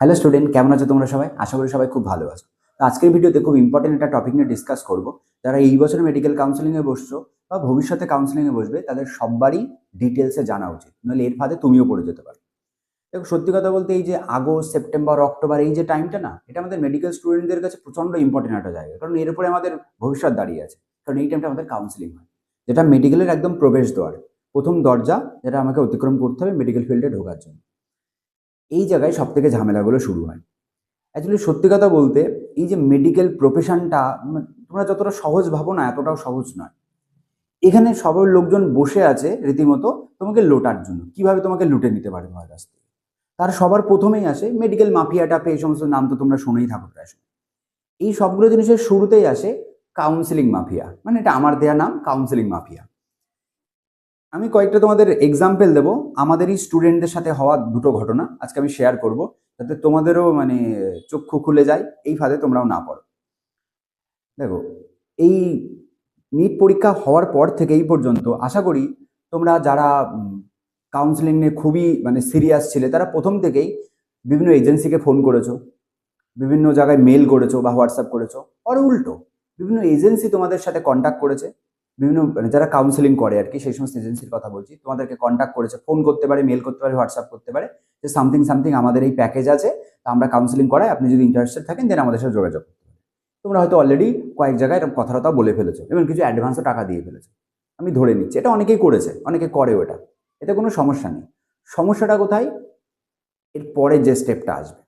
Hello student, কেমন আছো তোমরা সবাই? আশা করি সবাই খুব ভালো আছো। তো আজকের ভিডিওতে খুব ইম্পর্টেন্ট একটা টপিক নিয়ে ডিসকাস করব। যারা এই বছর মেডিকেল কাউন্সেলিংয়ে বসছো বা ভবিষ্যতে কাউন্সেলিংয়ে বসবে, তাদের সবারই ডিটেলসে জানা উচিত, নাহলে এর ফাঁদে তুমিও পড়ে যেতে পারো। দেখো, সত্যি কথা বলতে এই যে আগস্ট, সেপ্টেম্বর, অক্টোবর এই যে টাইমটা না, এটা আমাদের মেডিকেল স্টুডেন্টদের কাছে প্রচন্ড ইম্পর্টেন্ট একটা জায়গা, কারণ এর উপরে আমাদের ভবিষ্যৎ দাঁড়িয়ে আছে। কারণ এই টাইমটা আমাদের কাউন্সেলিং হয়, যেটা মেডিকেলের একদম প্রবেশ দ্বার, প্রথম দরজা, যেটা আমাকে অতিক্রম করতে হবে মেডিকেল ফিল্ডে ঢোকার জন্য। এই জায়গায় সব থেকে ঝামেলাগুলো শুরু হয়। অ্যাকচুয়ালি সত্যি কথা বলতে, এই যে মেডিকেল প্রফেশনটা তোমরা যতটা সহজ ভাবো না, এতটাও সহজ নয়। এখানে সবার লোকজন বসে আছে রীতিমতো তোমাকে লোটার জন্য, কিভাবে তোমাকে লুটে নিতে পারে তোমার কাছ থেকে। তার সবার প্রথমেই আসে মেডিকেল মাফিয়া টাপে, এই সমস্ত নাম তো তোমরা শুনেই থাকো প্রায় সময়। এই সবগুলো জিনিসের শুরুতেই আসে কাউন্সিলিং মাফিয়া, মানে এটা আমার দেয়া নাম, কাউন্সিলিং মাফিয়া। আমি কয়েকটা তোমাদের এক্সাম্পল দেবো আমাদেরই স্টুডেন্টদের সাথে হওয়া দুটো ঘটনা আজকে আমি শেয়ার করব, যাতে তোমাদেরও চক্ষু খুলে যায়, এই ফাঁদে তোমরাও না পড়ো। দেখো, এই নিট পরীক্ষা হওয়ার পর থেকে এই পর্যন্ত আশা করি তোমরা যারা কাউন্সিলিং নিয়ে খুবই সিরিয়াস ছিলে, তারা প্রথম থেকেই বিভিন্ন এজেন্সিকে ফোন করেছো, বিভিন্ন জায়গায় মেল করেছো বা হোয়াটসঅ্যাপ করেছো। আর উল্টো বিভিন্ন এজেন্সি তোমাদের সাথে কন্ট্যাক্ট করেছে, বিভিন্ন যারা কাউন্সিলিং করে আর কি, সেই সমস্ত এজেন্সির কথা বলছি, তোমাদেরকে কন্ট্যাক্ট করেছে, ফোন করতে পারে, মেল করতে পারে, হোয়াটসঅ্যাপ করতে পারে, যে সামথিং সামথিং আমাদের এই প্যাকেজ আছে, তা আমরা কাউন্সিলিং করাই, আপনি যদি ইন্টারেস্টেড থাকেন দেন আমাদের সাথে যোগাযোগ করতে পারেন। তোমরা হয়তো অলরেডি কয়েক জায়গায় এরকম কথাটা বলে ফেলেছো এবং কিছু অ্যাডভান্সও টাকা দিয়ে ফেলেছো। আমি ধরে নিচ্ছি এটা অনেকেই করেছে, অনেকে করেও এটা, এতে কোনো সমস্যা নেই। সমস্যাটা কোথায়? এর পরে যে স্টেপটা আসবে,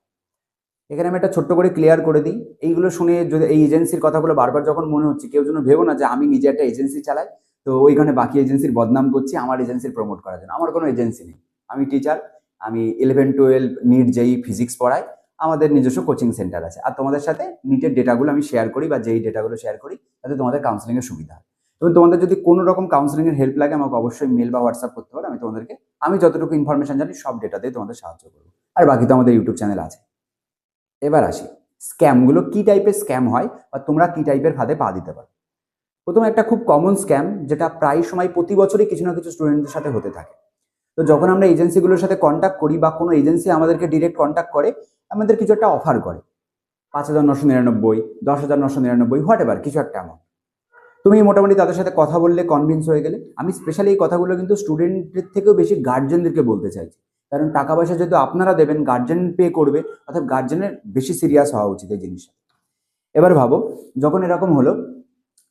এখানে আমি একটা ছোট্ট করে ক্লিয়ার করে দিই। এইগুলো শুনে যদি এই এজেন্সির কথাগুলো বারবার যখন মনে হচ্ছে, কেউ যেন ভেবো না যে আমি নিজে একটা এজেন্সি চালাই, তো ওইখানে বাকি এজেন্সির বদনাম করছি আমার এজেন্সির প্রমোট করার জন্য। আমার কোনো এজেন্সি নেই, আমি টিচার, আমি 11-12 নিট যেই ফিজিক্স পড়াই, আমাদের নিজস্ব কোচিং সেন্টার আছে। আর তোমাদের সাথে নিটের ডেটাগুলো আমি শেয়ার করি, বা যেই ডেটাগুলো শেয়ার করি তাতে তোমাদের কাউন্সিলিংয়ের সুবিধা হয়। এবং তোমাদের যদি কোনো রকম কাউন্সিলিংয়ের হেল্প লাগে, আমাকে অবশ্যই মেল বা হোয়াটসঅ্যাপ করতে পারো, আমি তোমাদেরকে, আমি যতটুকু ইনফরমেশন জানি সব ডেটা দিয়ে তোমাদের সাহায্য করবো। আর বাকি তো আমাদের ইউটিউব চ্যানেল আছে। এবার আসি স্ক্যামগুলো, কি টাইপের স্ক্যাম হয় বা তোমরা কি টাইপের ফাঁদে পা দিতে পারো। প্রথমে একটা খুব কমন স্ক্যাম, যেটা প্রায় সময় প্রতি বছরই কিছু না কিছু স্টুডেন্টদের সাথে হতে থাকে। তো যখন আমরা এজেন্সিগুলোর সাথে কন্ট্যাক্ট করি বা কোনো এজেন্সি আমাদেরকে ডিরেক্ট কন্ট্যাক্ট করে, আমাদের কিছু একটা অফার করে, 5,999, 10,999, হোয়াট এভার কিছু একটা অ্যামাউন্ট। তুমি মোটামুটি তাদের সাথে কথা বললে, কনভিন্স হয়ে গেলে। আমি স্পেশালি এই কথাগুলো কিন্তু স্টুডেন্টদের থেকেও বেশি গার্জেনদেরকে বলতে চাইছি, কারণ টাকা পয়সা যেহেতু আপনারা দেবেন, গার্জেন পে করবে, অর্থাৎ গার্জেনের বেশি সিরিয়াস হওয়া উচিত এই জিনিসটা। এবার ভাবো, যখন এরকম হলো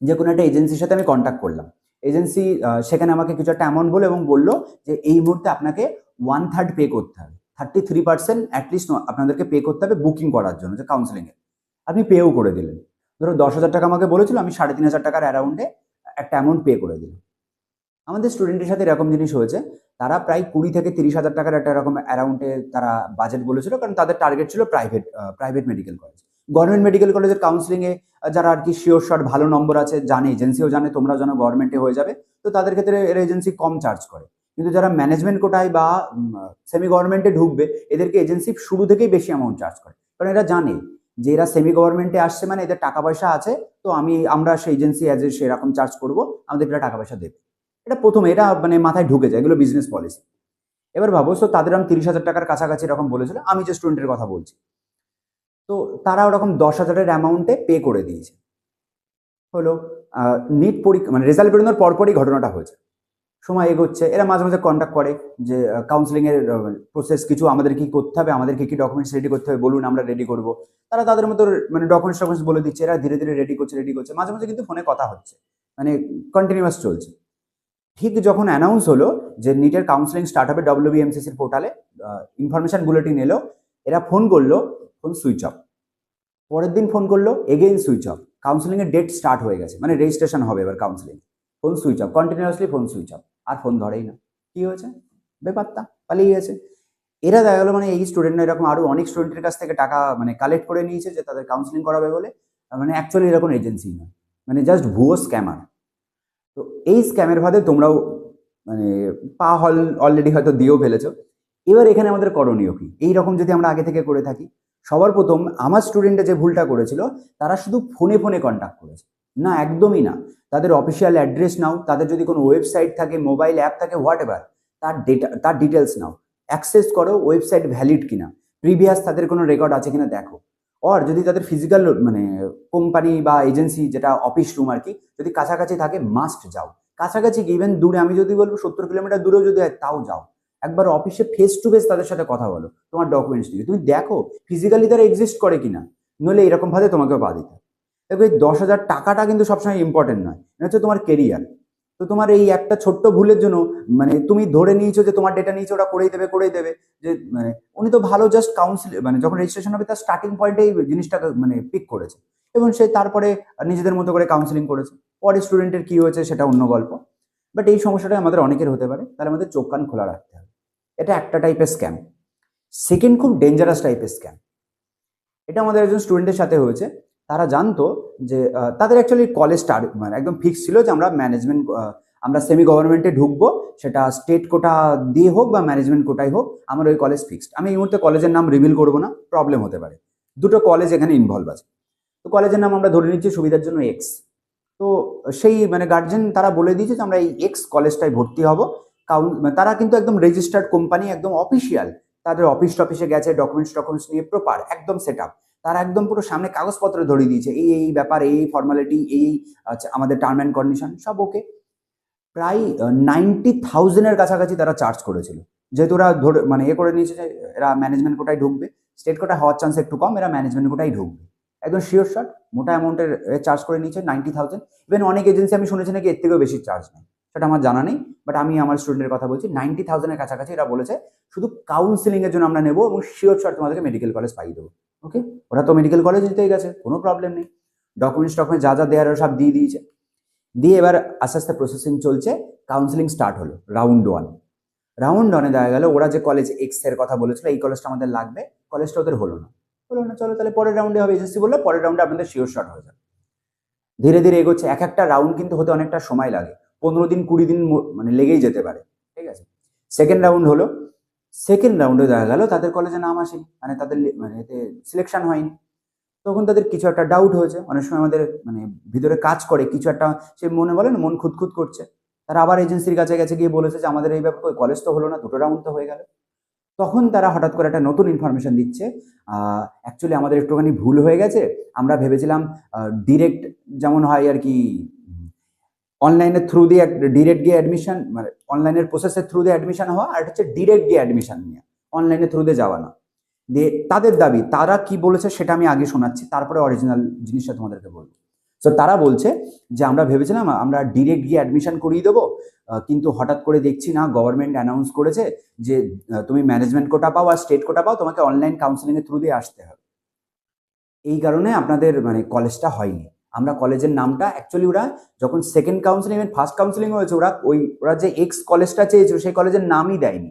যে কোনো একটা এজেন্সির সাথে আমি কন্ট্যাক্ট করলাম, এজেন্সি সেখানে আমাকে কিছু একটা অ্যামাউন্ট বলে এবং বললো যে এই মুহূর্তে আপনাকে 1/3 পে করতে হবে, 33% অ্যাটলিস্ট আপনাদেরকে পে করতে হবে বুকিং করার জন্য, যে কাউন্সিলিংয়ে। আপনি পেও করে দিলেন। ধরো 10,000 টাকা আমাকে বলেছিল, আমি 3,500 টাকার অ্যারাউন্ডে একটা অ্যামাউন্ট পে করে দিলাম। আমাদের স্টুডেন্টের সাথে এরকম জিনিস হয়েছে, তারা প্রায় 20,000 থেকে 30,000 টাকার একটা এরকম অ্যারাউন্ডে তারা বাজেট বলেছিল, কারণ তাদের টার্গেট ছিল private medical college. Government medical কলেজের কাউন্সিলিংয়ে যারা আর কি শিওর শট ভালো নম্বর আছে, জানে, এজেন্সিও জানে তোমরা যেন গভর্নমেন্টে হয়ে যাবে, তো তাদের ক্ষেত্রে এর এজেন্সি কম চার্জ করে। কিন্তু যারা ম্যানেজমেন্ট কোটায় বা সেমি গভর্নমেন্টে ঢুকবে, এদেরকে এজেন্সি শুরু থেকেই বেশি অ্যামাউন্ট চার্জ করে, কারণ এরা জানে যে এরা সেমি গভর্নমেন্টে আসছে, মানে এদের টাকা পয়সা আছে, তো আমরা সেই এজেন্সি অ্যাজ এ সেরকম চার্জ করবো, আমাদের এরা টাকা পয়সা দেবে। এটা প্রথমে এটা মাথায় ঢুকে যায়, এগুলো বিজনেস পলিসি। এবার ভাবো, তো তাদের আমি 30,000 টাকার কাছাকাছি এরকম বলেছিল, আমি যে স্টুডেন্টের কথা বলছি, তো তারা ওরকম 10,000-এর অ্যামাউন্টে পে করে দিয়েছে। হলো নিট পরীক্ষা রেজাল্ট বেরোনোর পরপরই ঘটনাটা হয়েছে। সময় এগোচ্ছে, এরা মাঝে মাঝে কন্ট্যাক্ট করে যে কাউন্সিলিংয়ের প্রসেস কিছু আমাদের কি করতে হবে, আমাদের কি কি ডকুমেন্টস রেডি করতে হবে বলুন, আমরা রেডি করবো। তারা তাদের মতো ডকুমেন্টস বলে দিচ্ছে, এরা ধীরে ধীরে রেডি করছে, মাঝে মাঝে কিন্তু ফোনে কথা হচ্ছে, কন্টিনিউয়াস চলছে। ঠিক যখন অ্যানাউন্স হলো যে নিটের কাউন্সিলিং স্টার্ট হবে WBMCCর পোর্টালে, ইনফরমেশন বুলেটিন এলো, এরা ফোন করলো, ফোন সুইচ অফ। পরের দিন ফোন করলো, এগেইন সুইচ অফ। কাউন্সিলিংয়ের ডেট স্টার্ট হয়ে গেছে, রেজিস্ট্রেশন হবে এবার counselling, phone switch off, continuously phone switch off, আর ফোন ধরেই না। কি হয়েছে? বেপাত্তা, পালিয়ে গেছে। এরা দেখা গেলো এই স্টুডেন্টরা এরকম আরো অনেক স্টুডেন্টের কাছ থেকে টাকা কালেক্ট করে নিয়েছে যে তাদের কাউন্সিলিং করাবে বলে, অ্যাকচুয়ালি এরকম এজেন্সি নয়, জাস্ট ভুয়ো স্ক্যামার। তো এই স্ক্যামের ফাঁদে তোমরাও মানে পা অলরেডি হয়তো দিয়েও ফেলেছো। এবার এখানে আমাদের করণীয় কি? এইরকম যদি আমরা আগে থেকে করে থাকি, সবার প্রথম আমার স্টুডেন্টরা যে ভুলটা করেছিল, তারা শুধু ফোনে ফোনে কন্ট্যাক্ট করেছে না, একদমই না। তাদের অফিসিয়াল অ্যাড্রেস নাও, তাদের যদি কোনো ওয়েবসাইট থাকে, মোবাইল অ্যাপ থাকে, হোয়াট এভার, তার ডিটেলস নাও, অ্যাক্সেস করো ওয়েবসাইট ভ্যালিড কিনা, প্রিভিয়াস তাদের কোনো রেকর্ড আছে কিনা দেখো। আর যদি তাদের ফিজিক্যাল মানে কোম্পানি বা এজেন্সি যেটা অফিস রুম আর কি যদি কাছাকাছি থাকে মাস্ট যাও। কাছাকাছি কি ইভেন দূরে আমি যদি বলবো 70 কিলোমিটার দূরেও যদি হয় তাও যাও। একবার অফিসে ফেস টু ফেস তাদের সাথে কথা বলো, তোমার ডকুমেন্টস দিয়ে তুমি দেখো ফিজিক্যালি তারা এক্সিস্ট করে কিনা, নইলে এরকম ভাবে তোমাকেও পা দিতে হবে। দেখো এই 10,000 টাকাটা কিন্তু সবসময় ইম্পর্টেন্ট নয়, এটা হচ্ছে তোমার কেরিয়ার। তো তোমার এই একটা ছোট্ট ভুলের জন্য মানে তুমি ধরে নিয়েছো যে তোমার ডেটা নিয়েছে ওরা করেই দেবে যে মানে উনি তো ভালো জাস্ট কাউন্সিল মানে যখন রেজিস্ট্রেশন হবে তার স্টার্টিং পয়েন্টে এই জিনিসটাকে মানে পিক করেছে এবং সে তারপরে নিজেদের মতো করে কাউন্সিলিং করেছে। পরে স্টুডেন্টের কি হয়েছে সেটা অন্য গল্প। বাট এই সমস্যাটা আমাদের অনেকের হতে পারে, তাহলে আমাদের চোখ কান খোলা রাখতে হবে। এটা একটা টাইপের স্ক্যাম। সেকেন্ড খুব ডেঞ্জারাস টাইপের স্ক্যাম, এটা আমাদের একজন স্টুডেন্টের সাথে হয়েছে। তারা জানতো যে তাদের অ্যাকচুয়ালি কলেজ মানে একদম ফিক্স ছিল যে আমরা ম্যানেজমেন্ট আমরা সেমি গভর্নমেন্টে ঢুকবো, সেটা স্টেট কোটা দিয়ে হোক বা ম্যানেজমেন্ট কোটাই হোক, আমার ওই কলেজ ফিক্সড। আমি এই মুহূর্তে কলেজের নাম রিভিল করবো না, প্রবলেম হতে পারে। দুটো কলেজ এখানে ইনভলভ আছে। তো কলেজের নাম আমরা ধরে নিচ্ছি সুবিধার জন্য এক্স। তো সেই মানে গার্জেন তারা বলে দিয়েছে যে আমরা এই এক্স কলেজটায় ভর্তি হব। তারা কিন্তু একদম রেজিস্টার্ড কোম্পানি, একদম অফিসিয়াল, তাদের অফিসে গেছে, ডকুমেন্টস নিয়ে প্রপার একদম সেট আপ। তারা একদম পুরো সামনে কাগজপত্র ধরিয়ে দিয়েছে, এই ব্যাপার, এই ফর্মালিটি, এই আচ্ছা আমাদের টার্ম অ্যান্ড কন্ডিশন সব ওকে। প্রায় 90,000-এর কাছাকাছি তারা চার্জ করেছিল, যেহেতু ওরা ধরে মানে করে নিয়েছে যে এরা ম্যানেজমেন্ট কোটায় ঢুকবে, স্টেট কোটা হওয়ার চান্স একটু কম, এরা ম্যানেজমেন্ট কোটায় ঢুকবে, একদম শিওর শট। মোটা অ্যামাউন্টের চার্জ করে নিয়েছে 90,000। ইভেন অনেক এজেন্সি আমি শুনেছি নাকি এর থেকেও বেশি চার্জ নেয়, সেটা আমার জানা নেই। বাট আমি আমার স্টুডেন্টের কথা বলছি, 90,000-এর কাছাকাছি এরা বলেছে শুধু কাউন্সিলিংয়ের জন্য আমরা নেবো এবং শিওর শট তোমাদেরকে মেডিকেল কলেজ পাইয়ে দেবো। ওকে, ওরা তো মেডিকেল কলেজ নিতেই গেছে, কোনো প্রবলেম নেই। ডকুমেন্টস যা দেওয়ার সব দিয়ে দিয়েছে। দিয়ে এবার আস্তে আস্তে প্রসেসিং চলছে, কাউন্সিলিং স্টার্ট হলো। রাউন্ড ওয়ানে দেখা গেল ওরা যে কলেজ এক্স এর কথা বলেছিল এই কলেজটা আমাদের লাগবে, কলেজটা ওদের হলো না। চলো তাহলে পরের রাউন্ডে হবে। এজেন্সি বললো পরের রাউন্ডে আপনাদের শিওর শট হয়ে যাবে। ধীরে ধীরে এগোচ্ছে, এক একটা রাউন্ড কিন্তু হতে অনেকটা সময় লাগে, 15 দিন 20 দিন মানে লেগেই যেতে পারে। ঠিক আছে, সেকেন্ড রাউন্ড হলো। সেকেন্ড রাউন্ডে দেখা গেল তাদের কলেজে নাম আসেনি, মানে তাদের মানে এতে সিলেকশন হয়নি। তখন তাদের কিছু একটা ডাউট হয়েছে। অনেক সময় আমাদের মানে ভিতরে কাজ করে কিছু একটা, সে মনে বলে না মন খুঁতখুত করছে। তারা আবার এজেন্সির কাছে গেছে, গিয়ে বলেছে যে আমাদের এই ব্যাপারে কলেজ তো হলো না, দুটো রাউন্ড তো হয়ে গেল। তখন তারা হঠাৎ করে একটা নতুন ইনফরমেশন দিচ্ছে, অ্যাকচুয়ালি আমাদের একটুখানি ভুল হয়ে গেছে। আমরা ভেবেছিলাম ডিরেক্ট যেমন হয় আর কি, অনলাইনের থ্রু দিয়ে ডিরেক্ট গিয়ে অ্যাডমিশন, মানে অনলাইনের প্রসেসের থ্রু দিয়ে অ্যাডমিশন হওয়া, আর হচ্ছে ডিরেক্ট গিয়ে অ্যাডমিশন নিয়ে, অনলাইনের থ্রু দিয়ে যাওয়া না। দিয়ে তাদের দাবি, তারা কি বলেছে সেটা আমি আগে শোনাচ্ছি, তারপরে অরিজিনাল জিনিসটা তোমাদেরকে বলবো। তো তারা বলছে যে আমরা ভেবেছিলাম আমরা ডিরেক্ট গিয়ে অ্যাডমিশন করিয়ে দেবো, কিন্তু হঠাৎ করে দেখছি না গভর্নমেন্ট অ্যানাউন্স করেছে যে তুমি ম্যানেজমেন্ট কোটা পাও আর স্টেট কোটা পাও, তোমাকে অনলাইন কাউন্সিলিং এর থ্রু দিয়ে আসতে হবে। এই কারণে আপনাদের মানে কলেজটা হয়নি। আমরা কলেজের নামটা অ্যাকচুয়ালি ওরা যখন সেকেন্ড কাউন্সিলিং এর ফার্স্ট কাউন্সিলিং হয়েছে, ওরা যে এক্স কলেজটা চেয়েছিল সেই কলেজের নামই দেয়নি।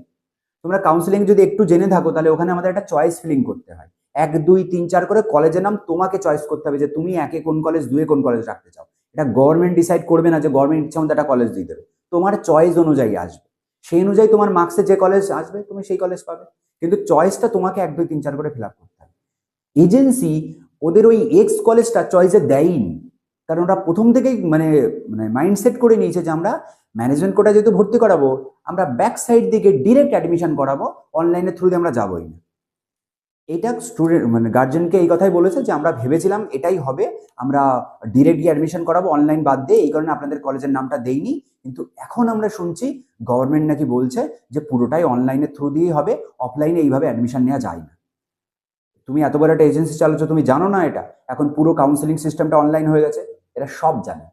তোমরা কাউন্সিলিং যদি একটু জেনে থাকো তাহলে ওখানে আমাদের একটা চয়েস ফিলিং করতে হয়, 1 2 3 4 করে কলেজের নাম তোমাকে চয়েস করতে হবে যে তুমি 1-এ কোন কলেজ, 2-এ কোন কলেজ রাখতে চাও। এটা গভর্নমেন্ট ডিসাইড করবে না যে গভর্নমেন্ট ইচ্ছা মতো একটা কলেজ দিয়ে দেবে, তোমার চয়েস অনুযায়ী আসবে, সেই অনুযায়ী তোমার মার্কসে যে কলেজ আসবে তুমি সেই কলেজ পাবে, কিন্তু চয়েসটা তোমাকে 1 2 3 4 করে ফিল আপ করতে হবে। এজেন্সি ওদের ওই এক্স কলেজটা চয়েসে দেয়নি, কারণ ওরা প্রথম থেকেই মানে মানে মাইন্ডসেট করে নিয়েছে যে আমরা ম্যানেজমেন্ট কোটা যেহেতু ভর্তি করাবো, আমরা ব্যাক সাইড দিকে ডিরেক্ট অ্যাডমিশন করাবো, অনলাইনের থ্রু দিয়ে আমরা যাবোই না। এটা স্টুডেন্ট মানে গার্জেনকে এই কথাই বলেছে যে আমরা ভেবেছিলাম এটাই হবে, আমরা ডিরেক্ট গিয়ে অ্যাডমিশন করাবো অনলাইন বাদ দিয়ে, এই কারণে আপনাদের কলেজের নামটা দেইনি। কিন্তু এখন আমরা শুনছি গভর্নমেন্ট নাকি বলছে যে পুরোটাই অনলাইনের থ্রু দিয়েই হবে, অফলাইনে এইভাবে অ্যাডমিশন নেওয়া যায় না। তুমি এত বড় একটা এজেন্সি চালাচ্ছ, তুমি জানো না এটা এখন পুরো কাউন্সিলিং সিস্টেমটা অনলাইন হয়ে গেছে? এরা সব জানে,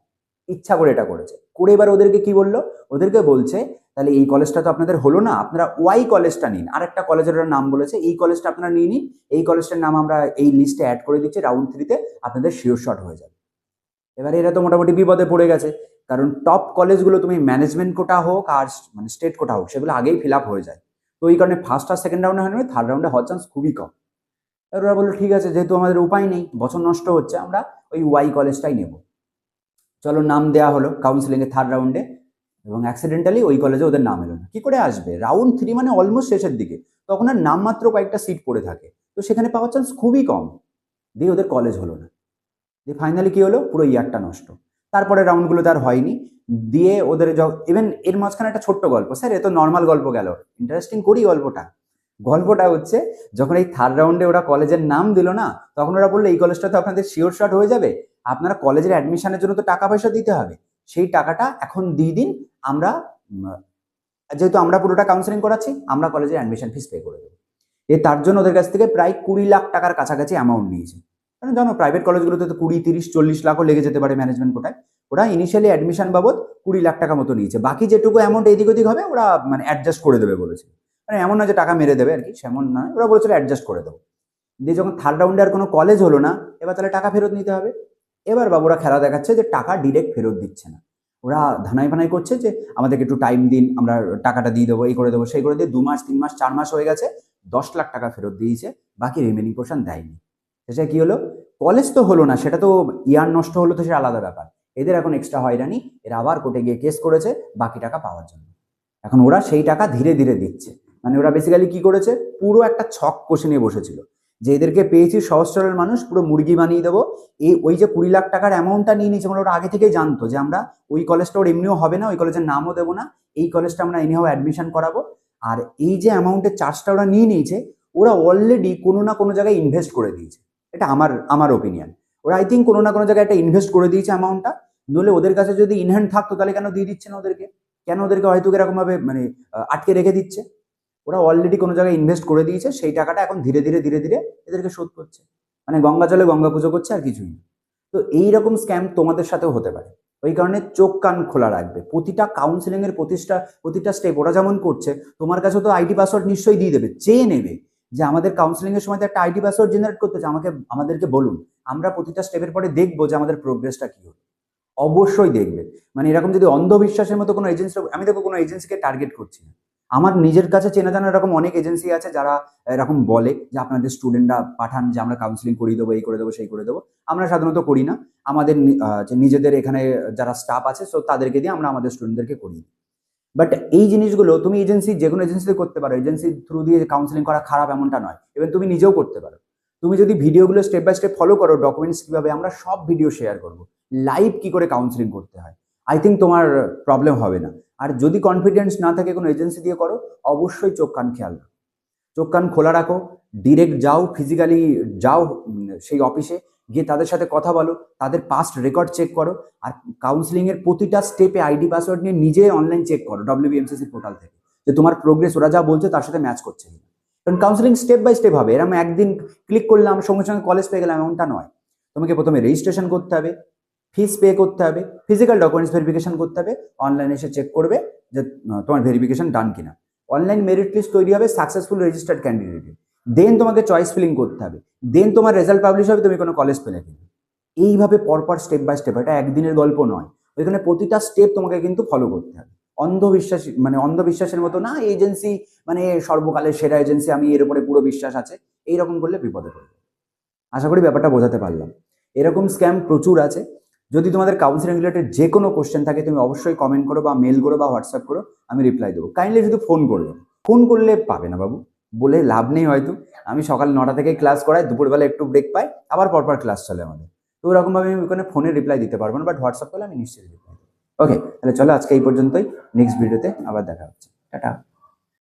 ইচ্ছা করে এটা করেছে। করে এবার ওদেরকে কি বললো, ওদেরকে বলছে তাহলে এই কলেজটা তো আপনাদের হলো না, আপনারা ওয়াই কলেজটা নিন। আরেকটা কলেজের ওরা নাম বলেছে, এই কলেজটা আপনারা নিয়ে নিন, এই কলেজটার নাম আমরা এই লিস্টে অ্যাড করে দিচ্ছি, রাউন্ড 3-তে আপনাদের শিওর শট হয়ে যাবে। এবারে এরা তো মোটামুটি বিপদে পড়ে গেছে, কারণ টপ কলেজগুলো তুমি ম্যানেজমেন্ট কোটা হোক আর মানে স্টেট কোটা হোক সেগুলো আগেই ফিল আপ হয়ে যায়। তো এই কারণে ফার্স্ট আর সেকেন্ড রাউন্ডে হয় না, থার্ড রাউন্ডে হওয়ার চান্স খুবই কম। এবার ওরা বললো ঠিক আছে, যেহেতু আমাদের উপায় নেই, বছর নষ্ট হচ্ছে, আমরা ওই ওয়াই কলেজটাই নেব। চলো নাম দেওয়া হলো কাউন্সিলিংয়ে থার্ড রাউন্ডে, এবং অ্যাক্সিডেন্টালি ওই কলেজে ওদের নাম এলো না। কি করে আসবে, রাউন্ড 3 মানে অলমোস্ট শেষের দিকে, তখন আর নামমাত্র কয়েকটা সিট পড়ে থাকে, তো সেখানে পাওয়ার চান্স খুবই কম। দিয়ে ওদের কলেজ হলো না, দিয়ে ফাইনালি কি হলো, পুরো ইয়ারটা নষ্ট। তারপরে রাউন্ডগুলো তার হয়নি। দিয়ে ওদের ইভেন এর মাঝখানে একটা ছোট্ট গল্প, স্যার এ তো নর্মাল গল্প গেল, ইন্টারেস্টিং করি গল্পটা। গল্পটা হচ্ছে যখন এই থার্ড রাউন্ডে ওরা কলেজের নাম দিল না, তখন ওরা বললো এই কলেজটা তো আপনাদের শিওর শট হয়ে যাবে, আপনারা কলেজের অ্যাডমিশনের জন্য তো টাকা পয়সা দিতে হবে, সেই টাকাটা এখন দিয়ে দিন, আমরা যেহেতু আমরা পুরোটা কাউন্সেলিং করাচ্ছি, আমরা কলেজের অ্যাডমিশন ফিস পে করে দেবো। তার জন্য ওদের কাছ থেকে প্রায় 20 লাখ টাকার কাছাকাছি অ্যামাউন্ট নিয়েছে। কারণ জানো প্রাইভেট কলেজগুলোতে তো 20, 30, 40 লাখও লেগে যেতে পারে ম্যানেজমেন্ট কোটায়। ওরা ইনিশিয়ালি অ্যাডমিশন বাবদ 20 লাখ টাকা মতো নিয়েছে, বাকি যেটুকু অ্যামাউন্ট এদিক ওদিক হবে ওরা মানে অ্যাডজাস্ট করে দেবে বলেছে। মানে এমন না যে টাকা মেরে দেবে আর কি, সেমন নয়, ওরা বলেছিল অ্যাডজাস্ট করে দেবো। দিয়ে যখন থার্ড রাউন্ডে আর কোনো কলেজ হলো না, এবার তাহলে টাকা ফেরত নিতে হবে। এবার বাবুরা খেলা দেখাচ্ছে যে টাকা ডিরেক্ট ফেরত দিচ্ছে না, ওরা ধানাই ফানাই করছে যে আমাদেরকে একটু টাইম দিন, আমরা টাকাটা দিয়ে দেবো, এই করে দেবো সেই করে দিয়ে 2 মাস 3 মাস 4 মাস হয়ে গেছে, 10 লাখ টাকা ফেরত দিয়েছে, বাকি রিমেনিং পোর্শন দেয়নি। সেটা কি হলো, কলেজ তো হলো না, সেটা তো ইয়ার নষ্ট হলো, তো সেটা আলাদা ব্যাপার। এদের এখন এক্সট্রা হয়রানি, এরা আবার কোর্টে গিয়ে কেস করেছে বাকি টাকা পাওয়ার জন্য। এখন ওরা সেই টাকা ধীরে ধীরে দিচ্ছে। মানে ওরা বেসিক্যালি কি করেছে, পুরো একটা ছক কষে নিয়ে বসেছিল যে এদেরকে পেয়েছি সহজ সরল মানুষ, পুরো মুরগি বানিয়ে দেবো। ওই যে 20 লাখ টাকার অ্যামাউন্টটা নিয়ে নিয়েছে, মানে ওরা আগে থেকেই জানতো যে আমরা ওই কলেজটা ওর এমনিও হবে না, ওই কলেজের নামও দেবো না, এই কলেজটা আমরা এনিহাও অ্যাডমিশন করাবো। আর এই যে অ্যামাউন্টের চার্জটা ওরা নিয়ে নিয়েছে, ওরা অলরেডি কোনো না কোনো জায়গায় ইনভেস্ট করে দিয়েছে। এটা আমার ওপিনিয়ন, ওরা আই থিঙ্ক কোনো না কোনো জায়গায় একটা ইনভেস্ট করে দিয়েছে অ্যামাউন্টটা। নইলে ওদের কাছে যদি ইনহ্যান্ড থাকতো তাহলে কেন দিয়ে দিচ্ছে না ওদেরকে, কেন ওদেরকে হয়তো এরকম ভাবে মানে আটকে রেখে দিচ্ছে। ওরা অলরেডি কোনো জায়গায় ইনভেস্ট করে দিয়েছে, সেই টাকাটা এখন ধীরে ধীরে ধীরে ধীরে এদেরকে শোধ করছে। মানে গঙ্গা জলে গঙ্গা পুজো করছে আর কিছুই না। তো এইরকম স্ক্যাম তোমাদের সাথেও হতে পারে, ওই কারণে চোখ কান খোলা রাখবে। প্রতিটা কাউন্সিলিং এর প্রতিটা স্টেপ ওরা যেমন করছে, তোমার কাছে তো আইডি পাসওয়ার্ড নিশ্চয়ই দিয়ে দেবে, চেয়ে নেবে যে আমাদের কাউন্সিলিং এর সময় একটা আইডি পাসওয়ার্ড জেনারেট করতে হচ্ছে, আমাদেরকে বলুন, আমরা প্রতিটা স্টেপের পরে দেখবো যে আমাদের প্রোগ্রেসটা কি হলো। অবশ্যই দেখবে। মানে এরকম যদি অন্ধবিশ্বাসের মতো কোনো এজেন্সি, আমি দেখো কোনো এজেন্সিকে টার্গেট করছি না, আমার নিজের কাছে চেনা জানা এরকম অনেক এজেন্সি আছে যারা এরকম বলে যে আপনাদের স্টুডেন্টরা পাঠান, যে আমরা কাউন্সিলিং করিয়ে দেবো, এই করে দেবো সেই করে দেবো। আমরা সাধারণত করি না, আমাদের যে নিজেদের এখানে যারা স্টাফ আছে সো তাদেরকে দিয়ে আমরা আমাদের স্টুডেন্টদেরকে করিয়ে দিই। বাট এই জিনিসগুলো তুমি এজেন্সি, যে কোনো এজেন্সিতে করতে পারো, এজেন্সির থ্রু দিয়ে কাউন্সিলিং করা খারাপ এমনটা নয়, এবার তুমি নিজেও করতে পারো। তুমি যদি ভিডিওগুলো স্টেপ বাই স্টেপ ফলো করো, ডকুমেন্টস কিভাবে, আমরা সব ভিডিও শেয়ার করবো, লাইভ কি করে কাউন্সিলিং করতে হয়, আই থিঙ্ক তোমার প্রবলেম হবে না। আর যদি কনফিডেন্স না থাকে কোনো এজেন্সি দিয়ে করো, অবশ্যই চোখ কান খেয়াল রাখো, চোখ কান খোলা রাখো, ডিরেক্ট যাও, ফিজিক্যালি যাও সেই অফিসে গিয়ে তাদের সাথে কথা বলো, তাদের পাস্ট রেকর্ড চেক করো। আর কাউন্সিলিং এর প্রতিটা স্টেপে আইডি পাসওয়ার্ড নিয়ে নিজে অনলাইন চেক করো WBMCC পোর্টাল থেকে, যে তোমার প্রোগ্রেস ওরা যা বলছে তার সাথে ম্যাচ করছে কিনা। কারণ কাউন্সিলিং স্টেপ বাই স্টেপ হবে, এরকম একদিন ক্লিক করলাম সঙ্গে সঙ্গে কলেজ পেয়ে গেলাম এমনটা নয়। তোমাকে প্রথমে রেজিস্ট্রেশন করতে হবে, ফিস পে করতে হবে, ফিজিক্যাল ডকুমেন্টস ভেরিফিকেশন করতে হবে, অনলাইনে এসে চেক করবে যে তোমার ভেরিফিকেশন ডান কিনা। অনলাইন মেরিট লিস্ট তৈরি হবে সাকসেসফুল রেজিস্টার্ড ক্যান্ডিডেটের, দেন তোমাকে চয়েস ফিলিং করতে হবে, দেন তোমার রেজাল্ট পাবলিশ হবে, তুমি কোনো কলেজ পেলে কিনা। এইভাবে পরপর স্টেপ বাই স্টেপ, এটা একদিনের গল্প নয়, ওইখানে প্রতিটা স্টেপ তোমাকে কিন্তু ফলো করতে হবে। অন্ধবিশ্বাসের মতো না এজেন্সি মানে সর্বকালের সেরা এজেন্সি, আমি এর উপরে পুরো বিশ্বাস আছে, এইরকম করলে বিপদে পড়বে। আশা করি ব্যাপারটা বোঝাতে পারলাম। এরকম স্ক্যাম প্রচুর আছে। যদি তোমাদের কাউন্সিলিং রিলেটেড যে কোনো কোশ্চেন থাকে, তুমি অবশ্যই কমেন্ট করো বা মেল করো বা হোয়াটসঅ্যাপ করো, আমি রিপ্লাই দেবো। কাইন্ডলি শুধু ফোন করবে, ফোন করলে পাবে না বাবু, বলে লাভ নেই। হয়তো আমি সকাল 9টা থেকে ক্লাস করাই, দুপুরবেলা একটু ব্রেক পাই, আবার পরপর ক্লাস চলে আমাদের, তো ওরকমভাবে আমি ওখানে ফোনে রিপ্লাই দিতে পারবো না, বাট হোয়াটসঅ্যাপ করলে আমি নিশ্চয়ই রিপ্লাই দেবো। ওকে, তাহলে চলো আজকে এই পর্যন্তই, নেক্সট ভিডিওতে আবার দেখা হচ্ছে, টাটা।